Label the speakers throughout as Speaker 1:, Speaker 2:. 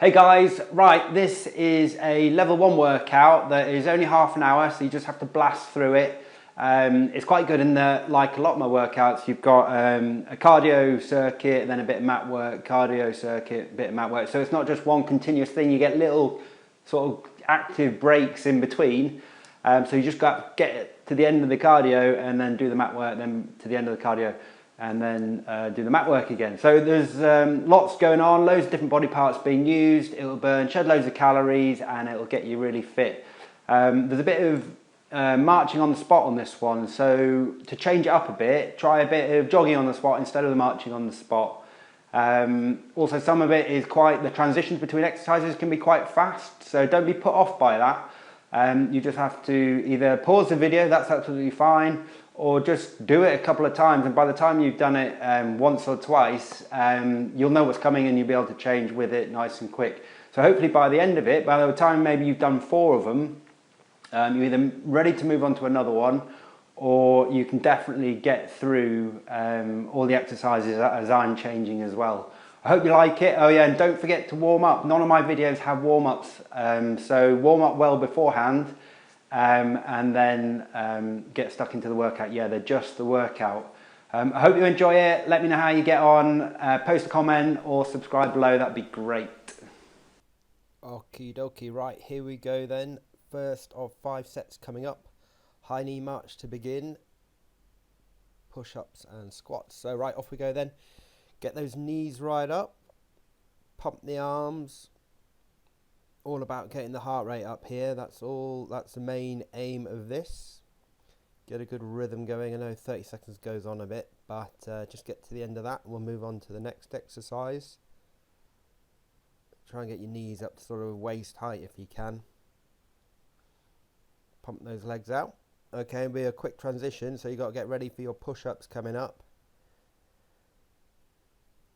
Speaker 1: Hey guys, right, this is a level 1 workout that is only half an hour, so you just have to blast through it. It's quite good in that, like a lot of my workouts, you've got a cardio circuit, then a bit of mat work, cardio circuit, bit of mat work. So it's not just one continuous thing, you get little sort of active breaks in between. So you just got to get to the end of the cardio and then do the mat work, then to the end of the cardio and then do the mat work again. So there's lots going on, loads of different body parts being used. It'll shed loads of calories and it'll get you really fit. There's a bit of marching on the spot on this one. So to change it up a bit, try a bit of jogging on the spot instead of the marching on the spot. Also, some of it is the transitions between exercises can be quite fast, so don't be put off by that. You just have to either pause the video, that's absolutely fine, or just do it a couple of times, and by the time you've done it once or twice, you'll know what's coming and you'll be able to change with it nice and quick. So hopefully by the end of it, by the time maybe you've done 4 of them, you're either ready to move on to another one, or you can definitely get through all the exercises as I'm changing as well. I hope you like it. Oh yeah, and don't forget to warm up. None of my videos have warm-ups, so warm up well beforehand. And then get stuck into the workout. Yeah, they're just the workout. I hope you enjoy it. Let me know how you get on. Post a comment or subscribe below. That'd be great.
Speaker 2: Okie dokie, right, here we go then. First of 5 sets coming up. High knee march to begin. Push-ups and squats. So right, off we go then. Get those knees right up. Pump the arms. All about getting the heart rate up here. That's the main aim of this. Get a good rhythm going. I know 30 seconds goes on a bit, but just get to the end of that and we'll move on to the next exercise. Try and get your knees up to sort of waist height if you can. Pump those legs out. Okay, it'll be a quick transition, so you've got to get ready for your push-ups coming up.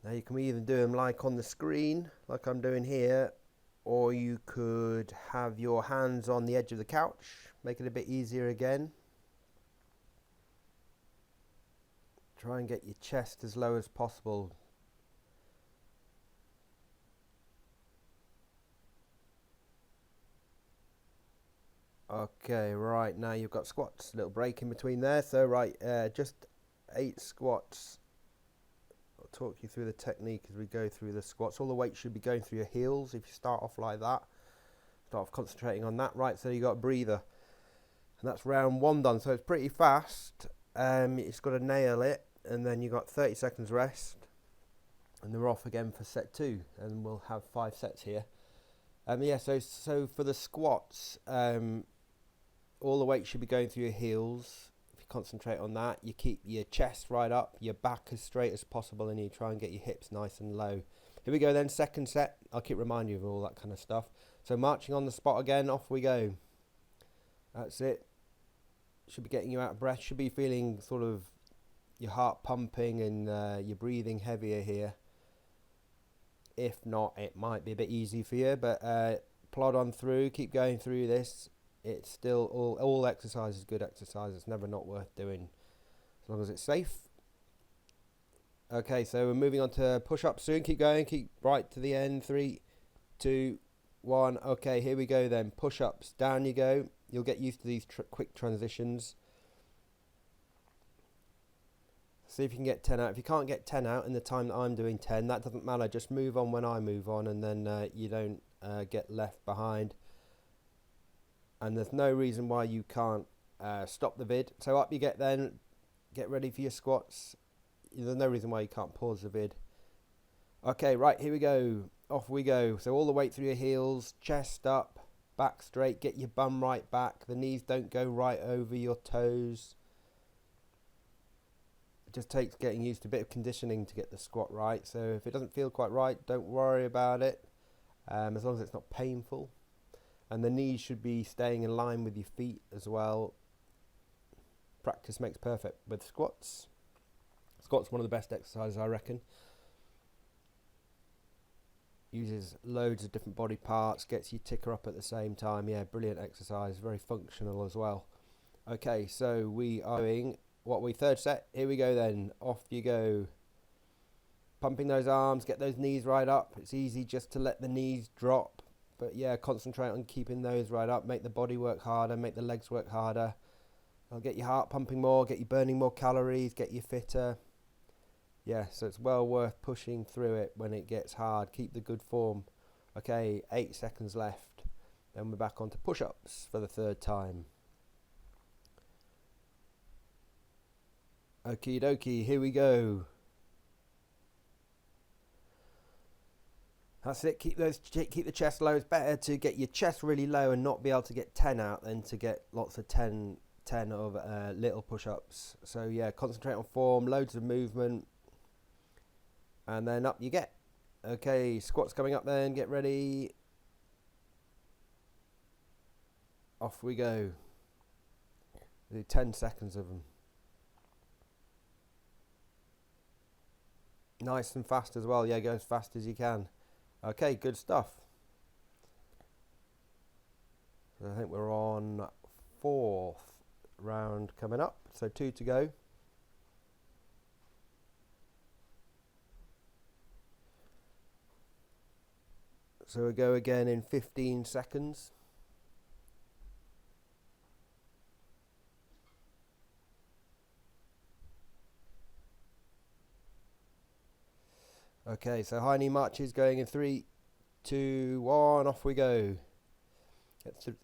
Speaker 2: Now you can either do them like on the screen, like I'm doing here, or you could have your hands on the edge of the couch, make it a bit easier again. Try and get your chest as low as possible. Okay, right, now you've got squats, little break in between there. So right, just 8 squats. I'll talk you through the technique as we go through the squats. All the weight should be going through your heels if you start off like that. Start off concentrating on that. Right, so you got a breather. And that's round 1 done. So it's pretty fast. You just got to nail it. And then you got 30 seconds rest. And then we're off again for set 2. And we'll have 5 sets here. Yeah, so for the squats, all the weight should be going through your heels. Concentrate on that. You keep your chest right up, your back as straight as possible, and you try and get your hips nice and low. Here we go then, second set. I'll keep reminding you of all that kind of stuff. So marching on the spot again, off we go. That's it. Should be getting you out of breath. Should be feeling sort of your heart pumping and your breathing heavier here. If not, it might be a bit easy for you, but plod on through, keep going through this. It's still all exercise is good exercise. It's never not worth doing as long as it's safe. Okay, so we're moving on to push-ups soon. Keep going, keep right to the end. 3, 2, 1. Okay, here we go then. Push-ups, down you go. You'll get used to these quick transitions. See if you can get 10 out. If you can't get 10 out in the time that I'm doing 10, that doesn't matter. Just move on when I move on, and then you don't get left behind. And there's no reason why you can't stop the vid. So up you get then, get ready for your squats. There's no reason why you can't pause the vid. Okay, right, here we go. Off we go. So all the weight through your heels, chest up, back straight, get your bum right back. The knees don't go right over your toes. It just takes getting used to a bit of conditioning to get the squat right. So if it doesn't feel quite right, don't worry about it. As long as it's not painful. And the knees should be staying in line with your feet as well. Practice makes perfect with squats. Squats one of the best exercises, I reckon. Uses loads of different body parts, gets your ticker up at the same time. Yeah, brilliant exercise, very functional as well. Okay, so we are doing third set. Here we go then. Off you go. Pumping those arms, get those knees right up. It's easy just to let the knees drop, but yeah, concentrate on keeping those right up. Make the body work harder, make the legs work harder. I'll get your heart pumping more, get you burning more calories, get you fitter. Yeah, so it's well worth pushing through it when it gets hard. Keep the good form. Okay, 8 seconds left. Then we're back onto push-ups for the third time. Okie dokie, here we go. That's it. Keep the chest low. It's better to get your chest really low and not be able to get 10 out than to get lots of 10 of little push-ups. So yeah, concentrate on form, loads of movement, and then up you get. Okay, squats coming up then. Get ready. Off we go. Do 10 seconds of them. Nice and fast as well. Yeah, go as fast as you can. Okay, good stuff. I think we're on 4th round coming up, so 2 to go. So we'll go again in 15 seconds. Okay, so high knee marches going in 3, 2, 1, off we go.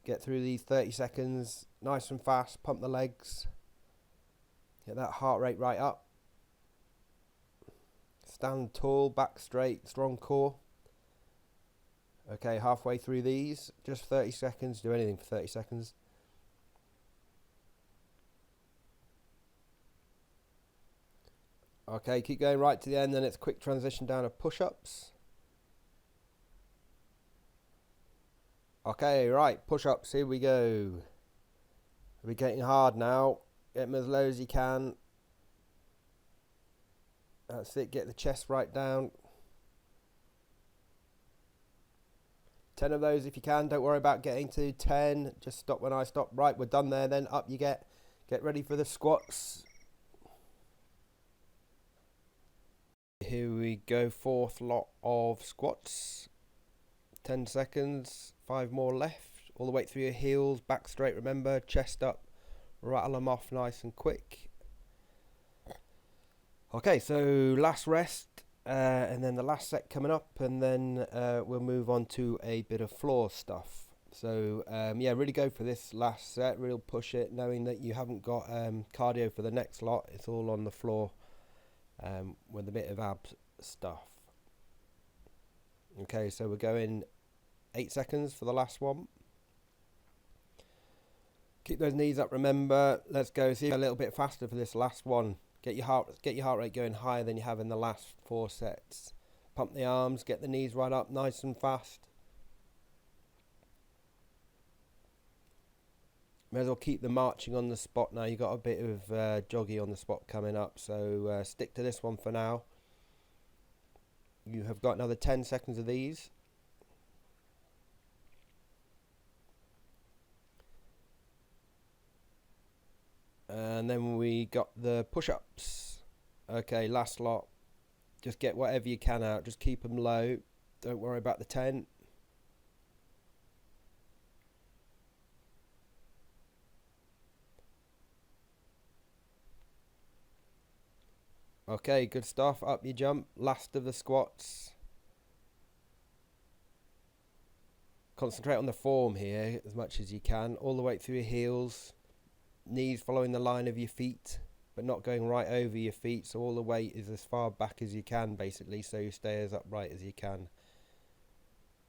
Speaker 2: Get through these 30 seconds, nice and fast, pump the legs. Get that heart rate right up. Stand tall, back straight, strong core. Okay, halfway through these, just 30 seconds, do anything for 30 seconds. Okay, keep going right to the end, then it's quick transition down to push-ups. Okay, right, push-ups, here we go. We're getting hard now. Get them as low as you can. That's it, get the chest right down. 10 of those if you can, don't worry about getting to 10. Just stop when I stop. Right, we're done there, then up you get. Get ready for the squats. Here we go, 4th lot of squats. 10 seconds, 5 more left. All the way through your heels, back straight, remember, chest up. Rattle them off nice and quick. Okay, so last rest, and then the last set coming up, and then we'll move on to a bit of floor stuff. So yeah, really go for this last set, real push it, knowing that you haven't got cardio for the next lot. It's all on the floor with a bit of ab stuff. Okay, so we're going 8 seconds for the last one. Keep those knees up, remember. Let's go. See a little bit faster for this last one. Get your heart rate going higher than you have in the last 4 sets. Pump the arms, get the knees right up, nice and fast. May as well keep the marching on the spot now. You've got a bit of joggy on the spot coming up, so stick to this one for now. You have got another 10 seconds of these. And then we got the push-ups. Okay, last lot. Just get whatever you can out. Just keep them low. Don't worry about the 10. Okay, good stuff. Up you jump. Last of the squats. Concentrate on the form here as much as you can. All the way through your heels. Knees following the line of your feet, but not going right over your feet. So all the weight is as far back as you can, basically, so you stay as upright as you can.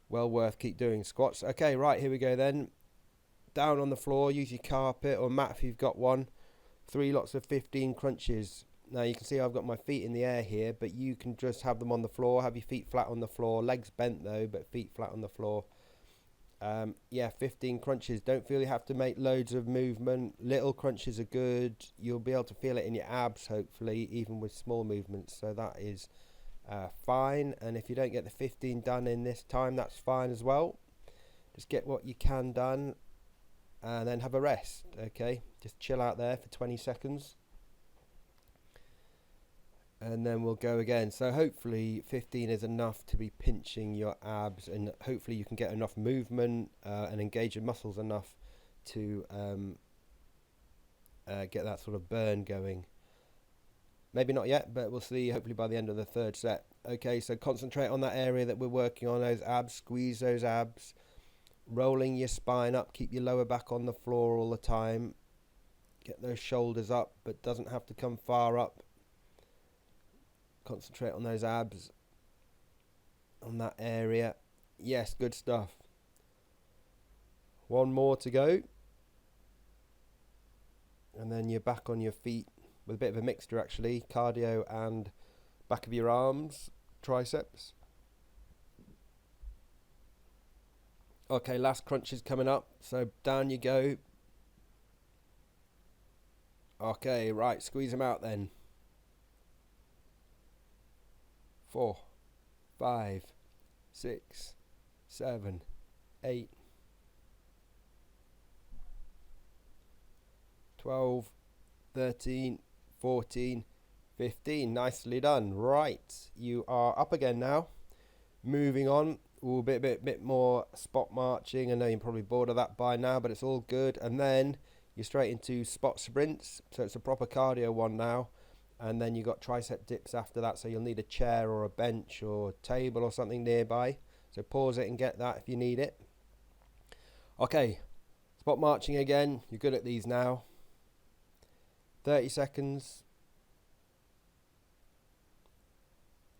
Speaker 2: Well worth keep doing squats. Okay, right, here we go then. Down on the floor, use your carpet or mat if you've got one. 3 lots of 15 crunches. Now you can see I've got my feet in the air here, but you can just have them on the floor. Have your feet flat on the floor. Legs bent though, but feet flat on the floor. Yeah, 15 crunches. Don't feel you have to make loads of movement. Little crunches are good. You'll be able to feel it in your abs, hopefully, even with small movements. So that is fine. And if you don't get the 15 done in this time, that's fine as well. Just get what you can done and then have a rest. Okay, just chill out there for 20 seconds. And then we'll go again. So hopefully 15 is enough to be pinching your abs, and hopefully you can get enough movement and engage your muscles enough to get that sort of burn going. Maybe not yet, but we'll see hopefully by the end of the third set. Okay, so concentrate on that area that we're working on, those abs, squeeze those abs, rolling your spine up, keep your lower back on the floor all the time. Get those shoulders up, but doesn't have to come far up. Concentrate on those abs, on that area. Yes, good stuff. One more to go. And then you're back on your feet with a bit of a mixture actually. Cardio and back of your arms, triceps. Okay, last crunch is coming up. So down you go. Okay, right, squeeze them out then. 4, 5, 6, 7, 8, 12, 13, 14, 15. Nicely done. Right, you are up again now. Moving on. We'll be a bit more spot marching. I know you're probably bored of that by now, but it's all good. And then you're straight into spot sprints. So it's a proper cardio one now. And then you got tricep dips after that, so you'll need a chair or a bench or table or something nearby. So pause it and get that if you need it. Okay, spot marching again. You're good at these now. 30 seconds.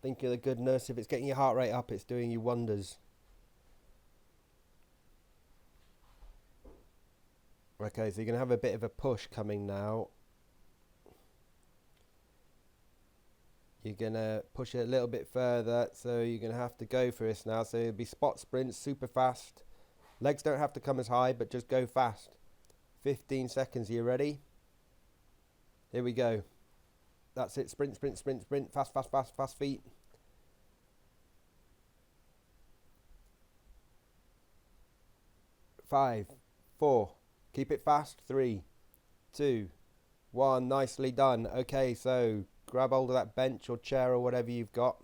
Speaker 2: Think of the goodness. If it's getting your heart rate up, it's doing you wonders. Okay, so you're going to have a bit of a push coming now. You're going to push it a little bit further, so you're going to have to go for this now. So it'll be spot sprints, super fast. Legs don't have to come as high, but just go fast. 15 seconds, are you ready? Here we go. That's it, sprint, sprint, sprint, sprint, fast, fast, fast, fast feet. 5, 4, keep it fast, 3, 2, 1, nicely done. Okay, so grab hold of that bench or chair or whatever you've got.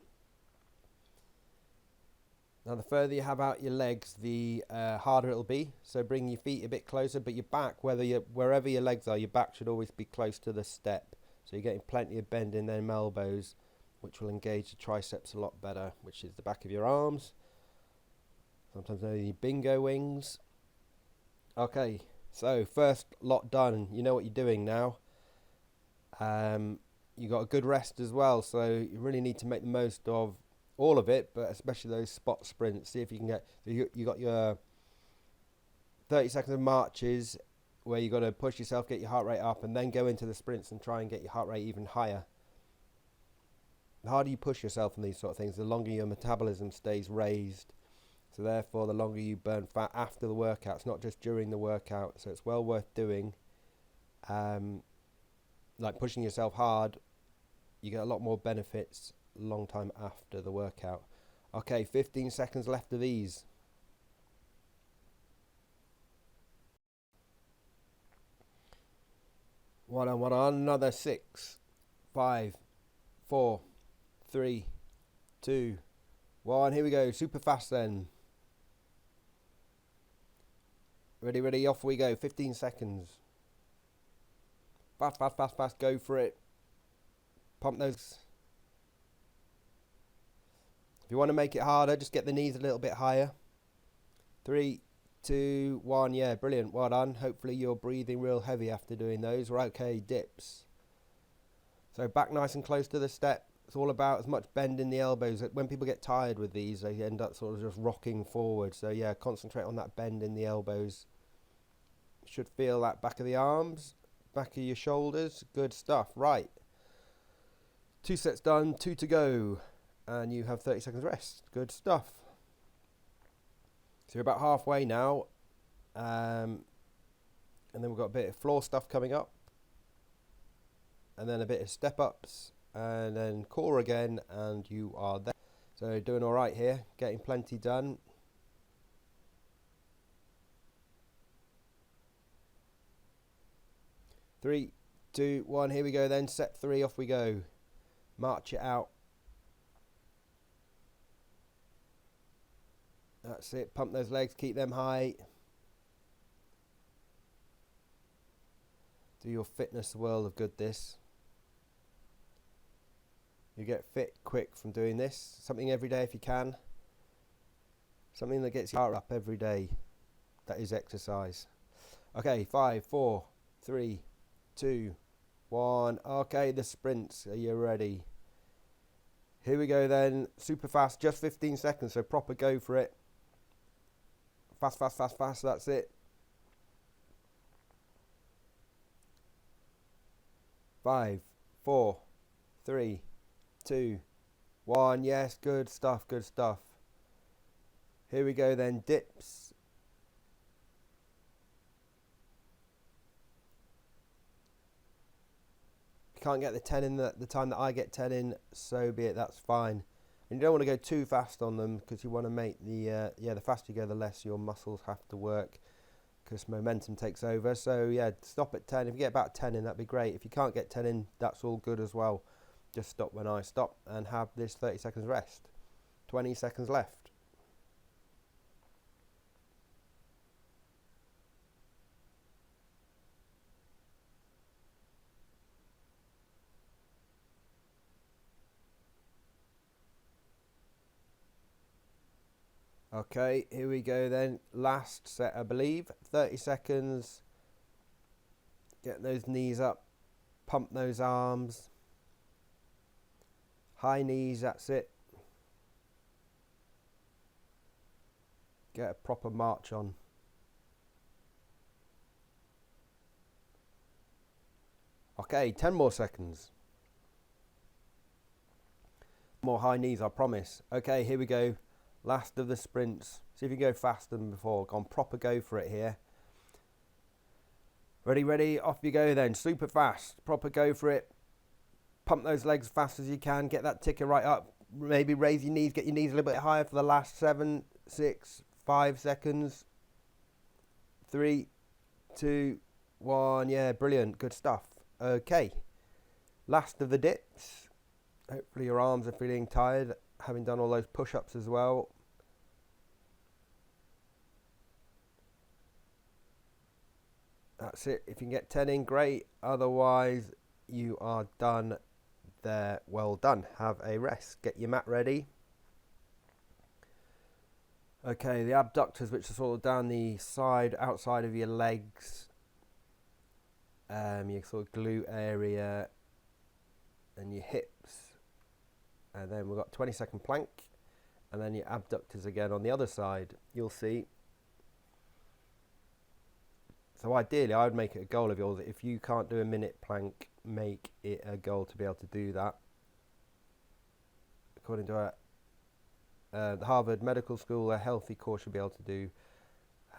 Speaker 2: Now the further you have out your legs, the harder it'll be. So bring your feet a bit closer, but your back, wherever your legs are, your back should always be close to the step. So you're getting plenty of bend in them elbows, which will engage the triceps a lot better, which is the back of your arms. Sometimes known as your bingo wings. Okay, so first lot done. You know what you're doing now. You got a good rest as well, so you really need to make the most of all of it, but especially those spot sprints. See if you can get, you got your 30 seconds of marches where you got to push yourself, get your heart rate up, and then go into the sprints and try and get your heart rate even higher. The harder you push yourself in these sort of things, the longer your metabolism stays raised. So therefore, the longer you burn fat after the workout. It's not just during the workout. So it's well worth doing. Like pushing yourself hard, you get a lot more benefits a long time after the workout. Okay, 15 seconds left of these. One on, another 6, 5, 4, 3, 2, 1. Here we go, super fast then. Ready, off we go, 15 seconds. Fast, fast, fast, fast, go for it. Pump those. If you want to make it harder, just get the knees a little bit higher. 3, 2, 1, yeah, brilliant, well done. Hopefully you're breathing real heavy after doing those. Right, okay, dips. So back nice and close to the step. It's all about as much bend in the elbows. When people get tired with these, they end up sort of just rocking forward. So yeah, concentrate on that bend in the elbows. Should feel that back of the arms, back of your shoulders. Good stuff. Right. 2 sets done, 2 to go. And you have 30 seconds rest. Good stuff. So you're about halfway now. And then we've got a bit of floor stuff coming up. And then a bit of step ups. And then core again. And you are there. So doing all right here. Getting plenty done. Three, 2, 1, here we go then. Set 3, off we go. March it out. That's it. Pump those legs, keep them high. Do your fitness a world of good this. You get fit quick from doing this. Something every day if you can. Something that gets your heart up every day. That is exercise. Okay, 5, 4, 3, 2, 1. Okay, the sprints. Are you ready? Here we go then. Super fast, just 15 seconds, so proper go for it. Fast, fast, fast, fast. That's it. 5, 4, 3, 2, 1. Yes, good stuff, good stuff. Here we go then. Dips. If you can't get the 10 in the time that I get 10 in, so be it. That's fine. And you don't want to go too fast on them because you want to make the the faster you go, the less your muscles have to work because momentum takes over. So yeah, stop at 10. If you get about 10 in, that'd be great. If you can't get 10 in, that's all good as well. Just stop when I stop and have this 30 seconds rest. 20 seconds left. Okay, here we go then. Last set, I believe. 30 seconds. Get those knees up. Pump those arms. High knees, that's it. Get a proper march on. Okay, 10 more seconds. More high knees, I promise. Okay, here we go. Last of the sprints. See if you go faster than before. Go on, proper go for it here. Ready, ready, off you go then. Super fast. Proper go for it. Pump those legs as fast as you can. Get that ticker right up. Maybe raise your knees. Get your knees a little bit higher for the last 7, 6, 5 seconds. 3, 2, 1. Yeah, brilliant. Good stuff. Okay. Last of the dips. Hopefully your arms are feeling tired, having done all those push-ups as well. That's it. If you can get 10 in, great. Otherwise, you are done there. Well done. Have a rest. Get your mat ready. Okay, the abductors, which are sort of down the side, outside of your legs. Your sort of glute area and your hips. And then we've got 20-second plank. And then your abductors again on the other side. You'll see. So ideally, I would make it a goal of yours. If you can't do a minute plank, make it a goal to be able to do that. According to the Harvard Medical School, a healthy core should be able to do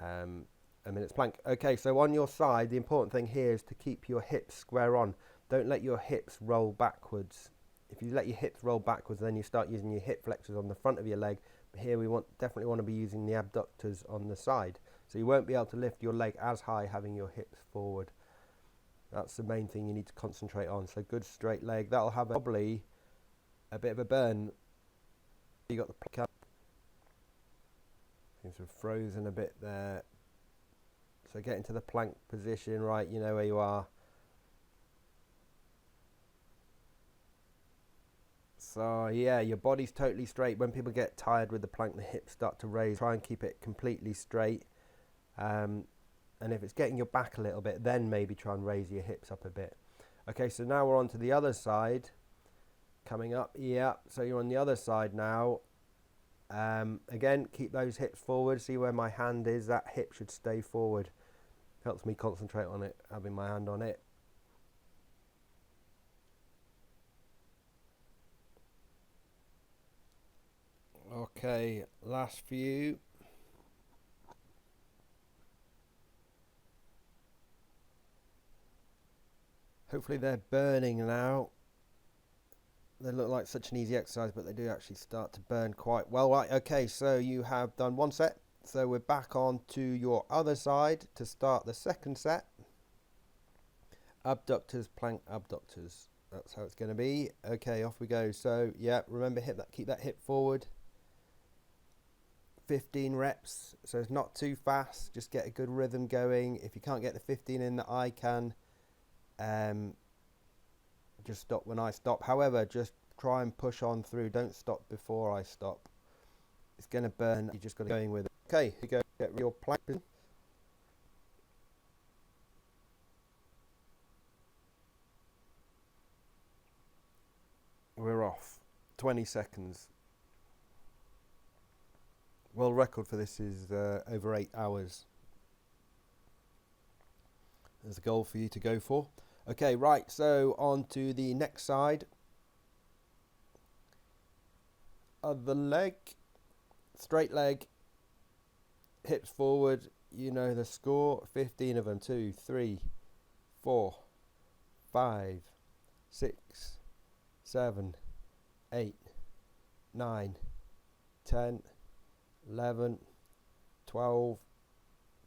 Speaker 2: a minute's plank. Okay, so on your side, the important thing here is to keep your hips square on. Don't let your hips roll backwards. If you let your hips roll backwards, then you start using your hip flexors on the front of your leg. But here we definitely want to be using the abductors on the side. So you won't be able to lift your leg as high having your hips forward. That's the main thing you need to concentrate on. So good straight leg. That'll have probably a bit of a burn. You got the plank up. Seems to have frozen a bit there. So get into the plank position, right? You know where you are. So yeah, your body's totally straight. When people get tired with the plank, the hips start to raise. Try and keep it completely straight. And if it's getting your back a little bit, then maybe try and raise your hips up a bit. Okay, so now we're on to the other side. Coming up, yeah. So you're on the other side now. Again, keep those hips forward. See where my hand is. That hip should stay forward. Helps me concentrate on it, having my hand on it. Okay, last few. Hopefully they're burning now. They look like such an easy exercise, but they do actually start to burn quite well. Right, okay, so you have done one set. So we're back on to your other side to start the second set. Abductors, plank abductors. That's how it's going to be. Okay, off we go. So yeah, remember, keep that hip forward. 15 reps, so it's not too fast, just get a good rhythm going. If you can't get the 15 in that I can, just stop when I stop. However, just try and push on through, don't stop before I stop. It's going to burn, you just got to go with it. Okay, here you go, get your plank. We're off. 20 seconds. World record for this is over 8 hours. There's a goal for you to go for. Okay, right, so on to the next side. Other leg, straight leg, hips forward, you know the score. 15 of them. 2, 3, 4, 5, 6, 7, 8, 9, 10, 11, 12,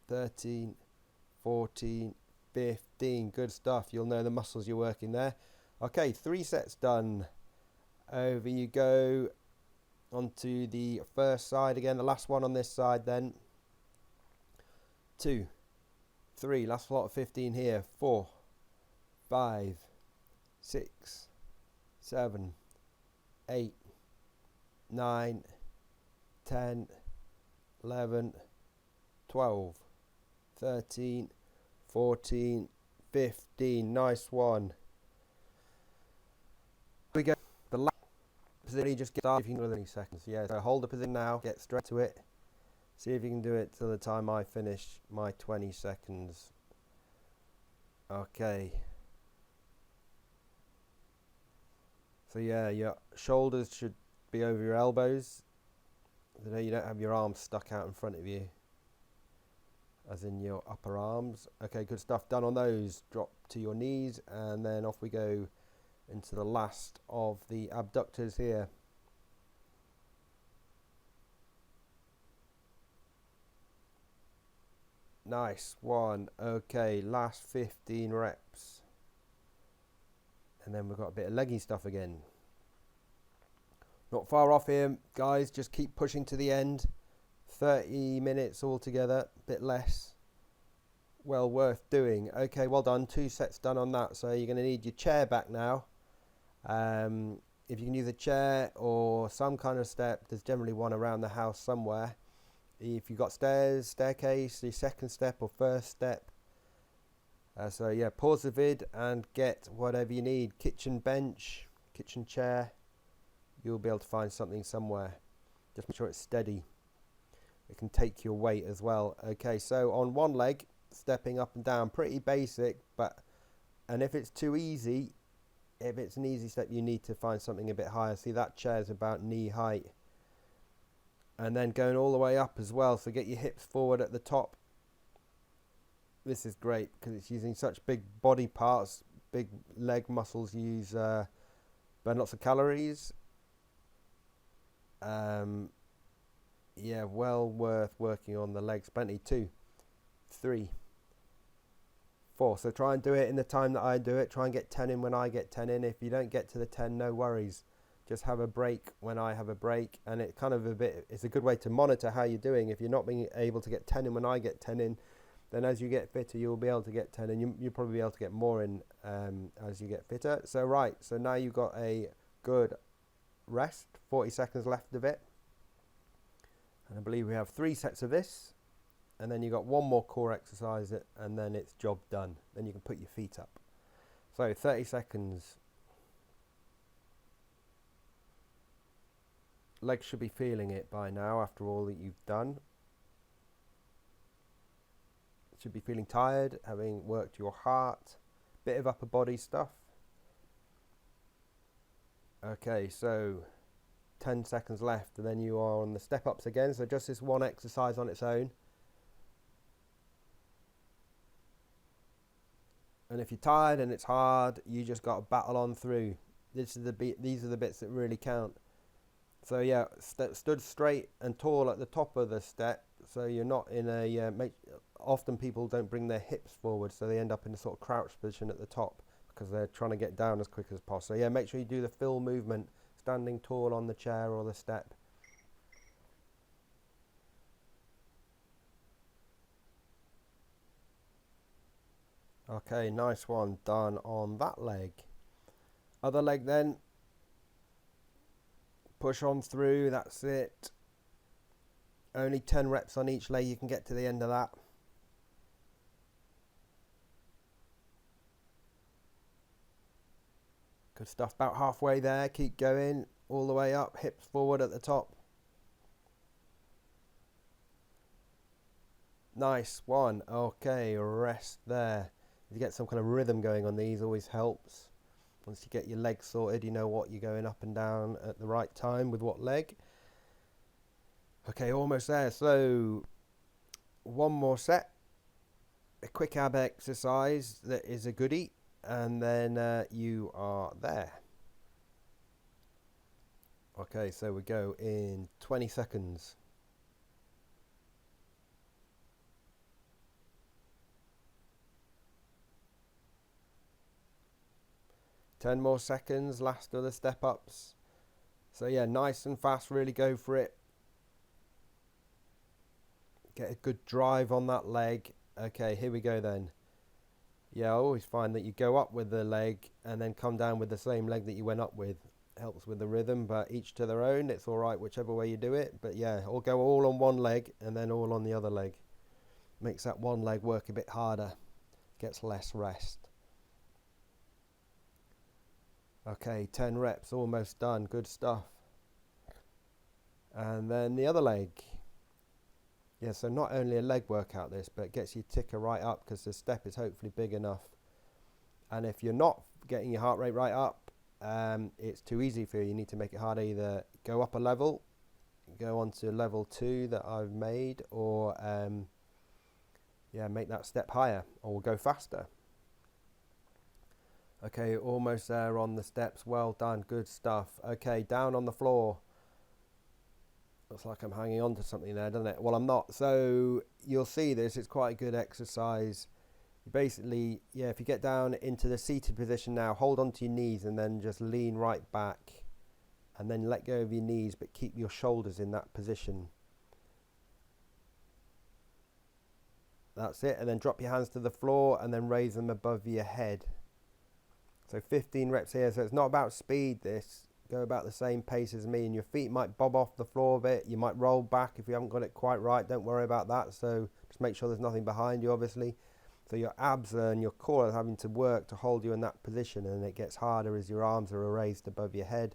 Speaker 2: 13, 14, 15. Good stuff. You'll know the muscles you're working there. Okay, 3 sets done. Over you go onto the first side again. The last one on this side then. 2, 3. Last lot of 15 here. 4, 5, 6, 7, 8, 9, 10, 11, 12, 13, 14, 15. Nice one. We go. The last position, just get started if you can do 30 seconds. Yeah, so hold the position now, get straight to it. See if you can do it till the time I finish my 20 seconds. Okay. So yeah, your shoulders should be over your elbows. So you don't have your arms stuck out in front of you, as in your upper arms. Okay, good stuff. Done on those. Drop to your knees, and then off we go into the last of the abductors here. Nice one. Okay, last 15 reps. And then we've got a bit of leggy stuff again. Not far off here, guys. Just keep pushing to the end. 30 minutes altogether, a bit less. Well worth doing. Okay, well done. 2 sets done on that. So you're going to need your chair back now. If you can use a chair or some kind of step, there's generally one around the house somewhere. If you've got stairs, staircase, your second step or first step. So yeah, pause the vid and get whatever you need. Kitchen bench, kitchen chair. You'll be able to find something somewhere. Just make sure it's steady. It can take your weight as well. Okay, so on one leg, stepping up and down, pretty basic, and if it's too easy, if it's an easy step, you need to find something a bit higher. See, that chair's about knee height. And then going all the way up as well, so get your hips forward at the top. This is great because it's using such big body parts, big leg muscles burn lots of calories. Yeah, well worth working on the legs. Plenty. 2, 3, 4. So try and do it in the time that I do it. Try and get 10 in when I get 10 in. If you don't get to the 10, no worries. Just have a break when I have a break, and it's a good way to monitor how you're doing. If you're not being able to get 10 in when I get 10 in, then as you get fitter, you'll be able to get 10 in. You'll probably be able to get more in as you get fitter. So right, so now you've got a good rest. 40 seconds left of it. And I believe we have 3 sets of this. And then you've got one more core exercise, and then it's job done. Then you can put your feet up. So 30 seconds. Legs should be feeling it by now after all that you've done. Should be feeling tired, having worked your heart. Bit of upper body stuff. Okay, so 10 seconds left, and then you are on the step ups again. So just this one exercise on its own. And if you're tired and it's hard, you just got to battle on through. These are the bits that really count. So yeah, stood straight and tall at the top of the step. So you're not in often people don't bring their hips forward, so they end up in a sort of crouch position at the top. because they're trying to get down as quick as possible. So yeah, make sure you do the fill movement, standing tall on the chair or the step. Okay, nice one, done on that leg. Other leg then. Push on through, that's it. Only 10 reps on each leg, you can get to the end of that. Good stuff, about halfway there, keep going, all the way up, hips forward at the top. Nice one, okay, rest there. You get some kind of rhythm going on these, always helps. Once you get your legs sorted, you know what you're going up and down at the right time with what leg. Okay, almost there. So, one more set. A quick ab exercise that is a goodie. And then you are there. Okay, so we go in 20 seconds. Ten more seconds, last of the step ups. So yeah, nice and fast, really go for it. Get a good drive on that leg. Okay, here we go then. Yeah, I always find that you go up with the leg and then come down with the same leg that you went up with. Helps with the rhythm, but each to their own. It's all right whichever way you do it. But yeah, I'll go all on one leg and then all on the other leg. Makes that one leg work a bit harder. Gets less rest. Okay, 10 reps, almost done. Good stuff. And then the other leg. Yeah, so not only a leg workout this, but it gets your ticker right up because the step is hopefully big enough. And if you're not getting your heart rate right up, it's too easy for you. You need to make it harder. Either go up a level, go on to level 2 that I've made, or yeah, make that step higher, or go faster. Okay, almost there on the steps. Well done, good stuff. Okay, down on the floor. Looks like I'm hanging on to something there, doesn't it? Well, I'm not. So you'll see this. It's quite a good exercise. Basically, yeah, if you get down into the seated position now, hold on to your knees and then just lean right back. And then let go of your knees, but keep your shoulders in that position. That's it. And then drop your hands to the floor and then raise them above your head. So 15 reps here. So it's not about speed, this. Go about the same pace as me, and your feet might bob off the floor a bit. You might roll back if you haven't got it quite right. Don't worry about that. So just make sure there's nothing behind you, obviously. So your abs and your core are having to work to hold you in that position, and it gets harder as your arms are raised above your head,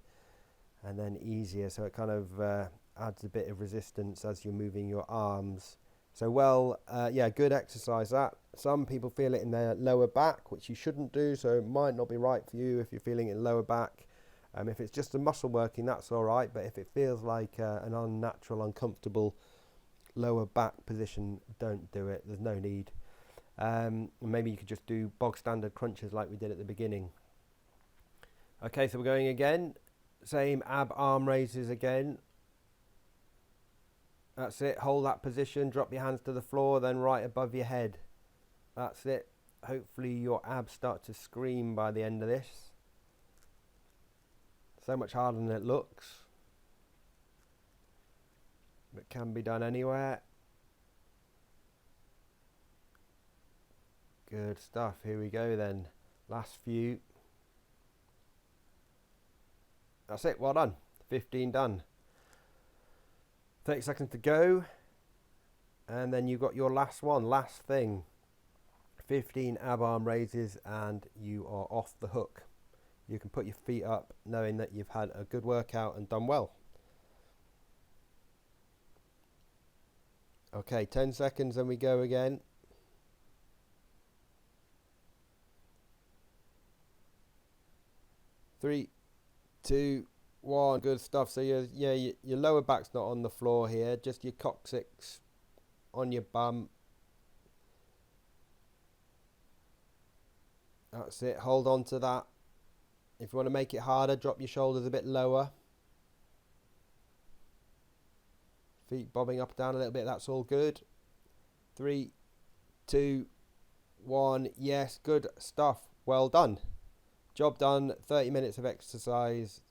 Speaker 2: and then easier. So it kind of adds a bit of resistance as you're moving your arms. So yeah, good exercise that. Some people feel it in their lower back, which you shouldn't do, so it might not be right for you if you're feeling it in lower back. If it's just a muscle working, that's all right, but if it feels like an unnatural, uncomfortable lower back position, don't do it. There's no need. Maybe you could just do bog standard crunches like we did at the beginning. Okay, so we're going again. Same ab arm raises again. That's it. Hold that position. Drop your hands to the floor, then right above your head. That's it. Hopefully your abs start to scream by the end of this. So much harder than it looks. But can be done anywhere. Good stuff. Here we go then. Last few. That's it. Well done. 15 done. 30 seconds to go. And then you've got your last one. Last thing. 15 ab arm raises and you are off the hook. You can put your feet up knowing that you've had a good workout and done well. Okay, 10 seconds and we go again. 3, 2, 1. Good stuff. So your lower back's not on the floor here, just your coccyx on your bum. That's it. Hold on to that. If you want to make it harder, drop your shoulders a bit lower. Feet bobbing up and down a little bit. That's all good. 3, 2, 1. Yes, good stuff. Well done. Job done. 30 minutes of exercise.